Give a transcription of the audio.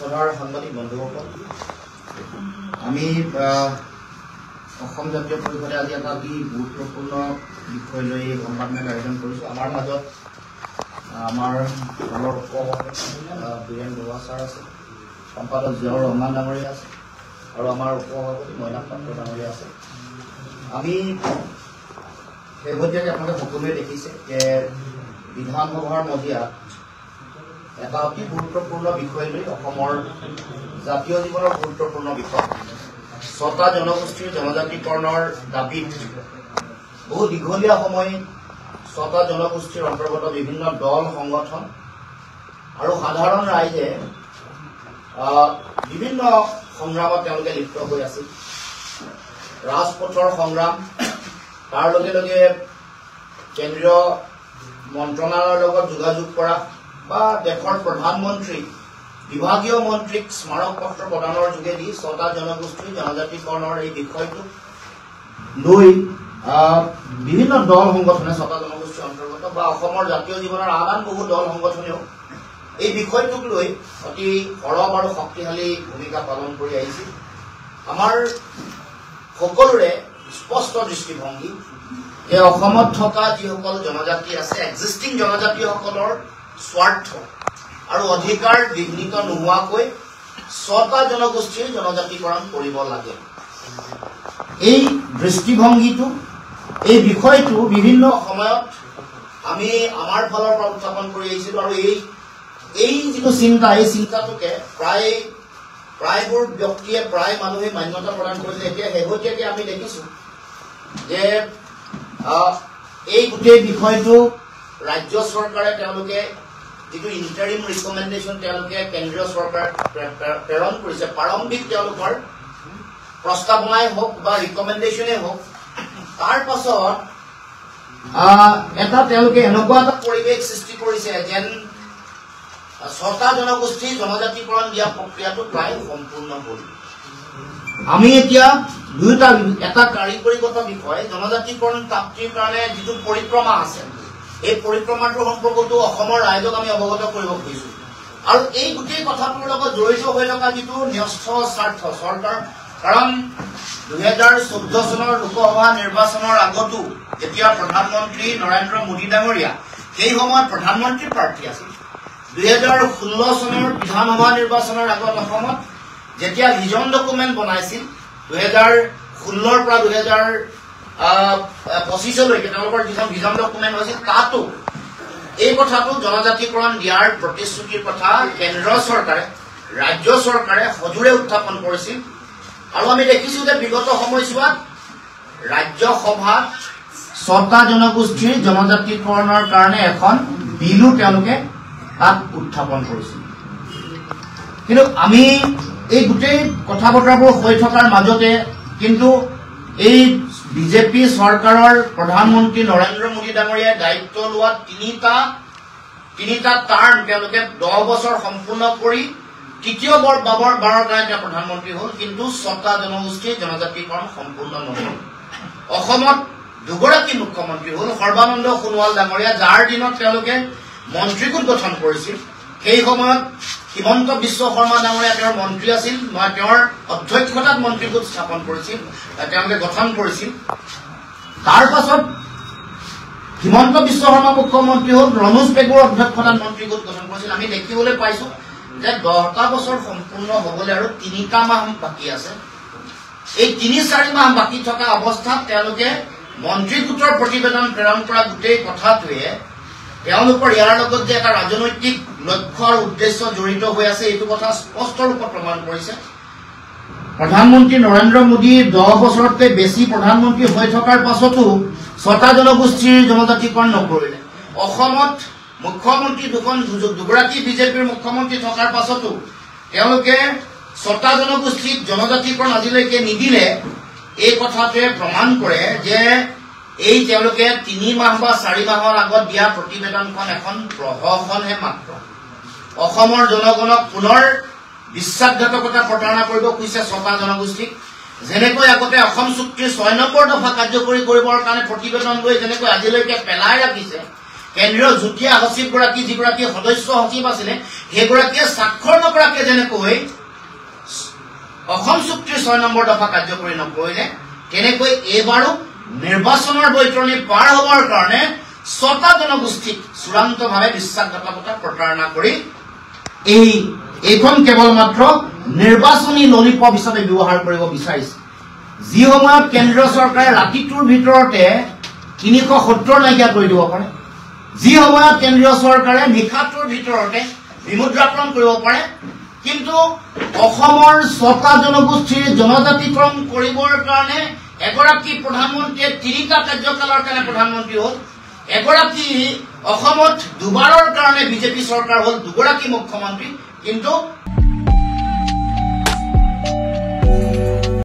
সভাৰ সাংবাদিক বন্ধুসকল, আমি অসম জাতীয় পৰিষদে আজি এটা অতি গুৰুত্বপূৰ্ণ বিষয় লৈ সংবাদমেল আয়োজন কৰিছোঁ। আমাৰ মাজত আমাৰ দলৰ বীৰেন বৰুৱা ছাৰ আছে, সম্পাদক জিয়াউৰ ৰহমান ডাঙৰীয়া আছে আৰু আমাৰ উপসভাপতি মৈনাক পাত্ৰ ডাঙৰীয়া আছে। আমি শেহতীয়াকৈ আপোনালোকে সকলোৱে দেখিছে যে বিধানসভাৰ মজিয়াত এটা অতি গুৰুত্বপূৰ্ণ বিষয় লৈ অসমৰ জাতীয় জীৱনৰ গুৰুত্বপূৰ্ণ বিষয় ছটা জনগোষ্ঠীৰ জনজাতিকৰণৰ দাবীত বহু দীঘলীয়া সময় ছটা জনগোষ্ঠীৰ অন্তৰ্গত বিভিন্ন দল সংগঠন আৰু সাধাৰণ ৰাইজে বিভিন্ন সংগ্ৰামত তেওঁলোকে লিপ্ত হৈ আছিল। ৰাজপথৰ সংগ্ৰাম, তাৰ লগে লগে কেন্দ্ৰীয় মন্ত্ৰণালয়ৰ লগত যোগাযোগ কৰা বা দেশৰ প্ৰধানমন্ত্ৰী বিভাগীয় মন্ত্ৰীক স্মাৰক পত্ৰ প্ৰদানৰ যোগেদি ছটা জনগোষ্ঠীৰ জনজাতিকৰণৰ এই বিষয়টোক লৈ বিভিন্ন দল সংগঠনে ছটা জনগোষ্ঠীৰ অন্তৰ্গত বা অসমৰ জাতীয় জীৱনৰ আন বহু দল সংগঠনেও এই বিষয়টোক লৈ অতি সৰব আৰু শক্তিশালী ভূমিকা পালন কৰি আহিছিল। আমাৰ সকলোৰে স্পষ্ট দৃষ্টিভংগী যে অসমত থকা যিসকল জনজাতি আছে, এক্সিষ্টিং জনজাতিসকলৰ স্বাৰ্থ আৰু অধিকাৰ বিঘ্নিত নোহোৱাকৈ ছটা জনগোষ্ঠীৰ জনজাতিকৰণ কৰিব লাগে। এই দৃষ্টিভংগীটো, এই বিষয়টো বিভিন্ন সময়ত আমি আমাৰ ফালৰ পৰা উত্থাপন কৰি আহিছিলোঁ আৰু এই যিটো চিন্তা, এই চিন্তাটোকে প্ৰায়বোৰ ব্যক্তিয়ে প্ৰায় মানুহে মান্যতা প্ৰদান কৰিছে। এতিয়া শেহতীয়াকৈ আমি দেখিছোঁ যে এই গোটেই বিষয়টো ৰাজ্য চৰকাৰে তেওঁলোকে যিটো ইণ্টাৰিম ৰিকমেণ্ডেশ্যন তেওঁলোকে কেন্দ্ৰীয় চৰকাৰক প্ৰেৰণ কৰিছে, প্ৰাৰম্ভিক তেওঁলোকৰ প্ৰস্তাৱনাই হওক বা ৰিকমেণ্ডেশ্যনেই হওক, তাৰ পাছত তেওঁলোকে এনেকুৱা এটা পৰিৱেশ সৃষ্টি কৰিছে যেন ছটা জনগোষ্ঠীৰ জনজাতিকৰণ দিয়া প্ৰক্ৰিয়াটো প্ৰায় সম্পূৰ্ণ হ'ল। আমি এতিয়া এটা কাৰিকৰীগত বিষয়, জনজাতিকৰণ প্ৰাপ্তিৰ কাৰণে যিটো পৰিক্ৰমা আছে, এই পৰিক্ৰমাটোৰ সম্পৰ্কটো অসমৰ ৰাইজক আমি অৱগত কৰিব খুজিছোঁ। আৰু এই গোটেই কথাটোৰ লগত জড়িত হৈ থকা যিটো ন্যস্ত স্বাৰ্থ চৰকাৰ, কাৰণ 2014 চনৰ লোকসভা নিৰ্বাচনৰ আগতো যেতিয়া প্ৰধানমন্ত্ৰী নৰেন্দ্ৰ মোদী ডাঙৰীয়া সেই সময়ত প্ৰধানমন্ত্ৰী প্ৰাৰ্থী আছিল, 2016 চনৰ বিধানসভা নিৰ্বাচনৰ আগত অসমত যেতিয়া ভিজন ডকুমেণ্ট বনাইছিল 2016 পৰা 2025লৈকে তেওঁলোকৰ যিখন ভিজন ডকুমেণ্ট হৈছিল, তাতো এই কথাটো জনজাতিকৰণ দিয়াৰ প্ৰতিশ্ৰুতিৰ কথা কেন্দ্ৰ চৰকাৰে, ৰাজ্য চৰকাৰে সজোৰে উত্থাপন কৰিছিল। আৰু আমি দেখিছোঁ যে বিগত সময়ছোৱাত ৰাজ্যসভাত ছটা জনগোষ্ঠীৰ জনজাতিকৰণৰ কাৰণে এখন বিলো তেওঁলোকে তাত উত্থাপন কৰিছিল। কিন্তু আমি এই গোটেই কথা বতৰাবোৰ হৈ থকাৰ মাজতে কিন্তু এই বিজেপি চৰকাৰৰ প্ৰধানমন্ত্ৰী নৰেন্দ্ৰ মোদী ডাঙৰীয়াই দায়িত্ব লোৱা তিনিটা টাৰ্ম তেওঁলোকে 10 বছৰ সম্পূৰ্ণ কৰি তৃতীয় বাৰৰ কাৰণে তেওঁ প্ৰধানমন্ত্ৰী হ'ল, কিন্তু ছটা জনগোষ্ঠীৰ জনজাতিকৰণ সম্পূৰ্ণ নহ'ল। অসমত দুগৰাকী মুখ্যমন্ত্ৰী হ'ল, সৰ্বানন্দ সোণোৱাল ডাঙৰীয়া, যাৰ দিনত তেওঁলোকে মন্ত্ৰীগোট গঠন কৰিছিল। সেই সময়ত হিমন্ত বিশ্ব শৰ্মা ডাঙৰীয়া তেওঁৰ মন্ত্ৰী আছিল, তেওঁৰ অধ্যক্ষতাত মন্ত্ৰীগোট স্থাপন কৰিছিল, তেওঁলোকে গঠন কৰিছিল। তাৰ পাছত হিমন্ত বিশ্ব শৰ্মা মুখ্যমন্ত্ৰী হ'ল, ৰণোজ পেগুৰ অধ্যক্ষতাত মন্ত্ৰীগোট গঠন কৰিছিল। আমি দেখিবলৈ পাইছোঁ যে 10টা বছৰ সম্পূৰ্ণ হ'বলৈ আৰু 3টা মাহ বাকী আছে। এই 3-4 মাহ বাকী থকা অৱস্থাত তেওঁলোকে মন্ত্ৰীগোটৰ প্ৰতিবেদন প্ৰেৰণ কৰা গোটেই কথাটোৱে তেওঁলোকৰ ইয়াৰ লগত যে এটা ৰাজনৈতিক লক্ষ্য আৰু উদ্দেশ্য জড়িত হৈ আছে, এইটো কথা স্পষ্ট ৰূপত প্ৰমাণ কৰিছে। প্ৰধানমন্ত্ৰী নৰেন্দ্ৰ মোদী 10 বছৰতকৈ বেছি প্ৰধানমন্ত্ৰী হৈ থকাৰ পাছতো ছটা জনগোষ্ঠীৰ জনজাতিকৰণ নকৰিলে। অসমত মুখ্যমন্ত্ৰী দুগৰাকী বিজেপিৰ মুখ্যমন্ত্ৰী থকাৰ পাছতো তেওঁলোকে ছটা জনগোষ্ঠীক জনজাতিকৰণ আজিলৈকে নিদিলে। এই কথাটোৱে প্ৰমাণ কৰে যে এই তেওঁলোকে 3 মাহ বা 4 মাহৰ আগত দিয়া প্ৰতিবেদনখন এখন প্ৰহসনহে মাত্ৰ। অসমৰ জনগণক পুনৰ বিশ্বাসঘাতকতা প্ৰতাৰণা কৰিব খুজিছে ছটা জনগোষ্ঠীক। যেনেকৈ আগতে অসম চুক্তিৰ 6 নম্বৰ দফা কাৰ্যকৰী কৰিবৰ কাৰণে প্ৰতিবেদন লৈ যেনেকৈ আজিলৈকে পেলাই ৰাখিছে, কেন্দ্ৰীয় যুটীয়া সচিবগৰাকী যিগৰাকী সদস্য সচিব আছিলে সেইগৰাকীয়ে স্বাক্ষৰ নকৰাকে যেনেকৈ অসম চুক্তিৰ 6 নম্বৰ দফা কাৰ্যকৰী নকৰিলে তেনেকৈ এইবাৰো নিৰ্বাচনৰ বৈতৰণি পাৰ হ'বৰ কাৰণে 6টা জনগোষ্ঠীক চূড়ান্তভাৱে বিশ্বাসঘাতকতা প্ৰতাৰণা কৰি এইখন কেৱল মাত্ৰ নিৰ্বাচনী ললিপপ হিচাপে ব্যৱহাৰ কৰিব বিচাৰিছে যি সময়ত কেন্দ্ৰীয় চৰকাৰে ৰাতিটোৰ ভিতৰতে 370 নাইকিয়া কৰি দিব পাৰে যি সময়ত কেন্দ্ৰীয় চৰকাৰে নিশাটোৰ ভিতৰতে বিমুদ্ৰাকৰণ কৰিব পাৰে কিন্তু অসমৰ 6টা জনগোষ্ঠীৰ জনজাতিকৰণ কৰিবৰ কাৰণে এগৰাকী প্ৰধানমন্ত্ৰীয়ে 3টা কাৰ্যকালৰ কাৰণে প্ৰধানমন্ত্ৰী হ'ল এগৰাকী অসমত দুবাৰৰ কাৰণে বিজেপি চৰকাৰ হ'ল দুগৰাকী মুখ্যমন্ত্ৰী কিন্তু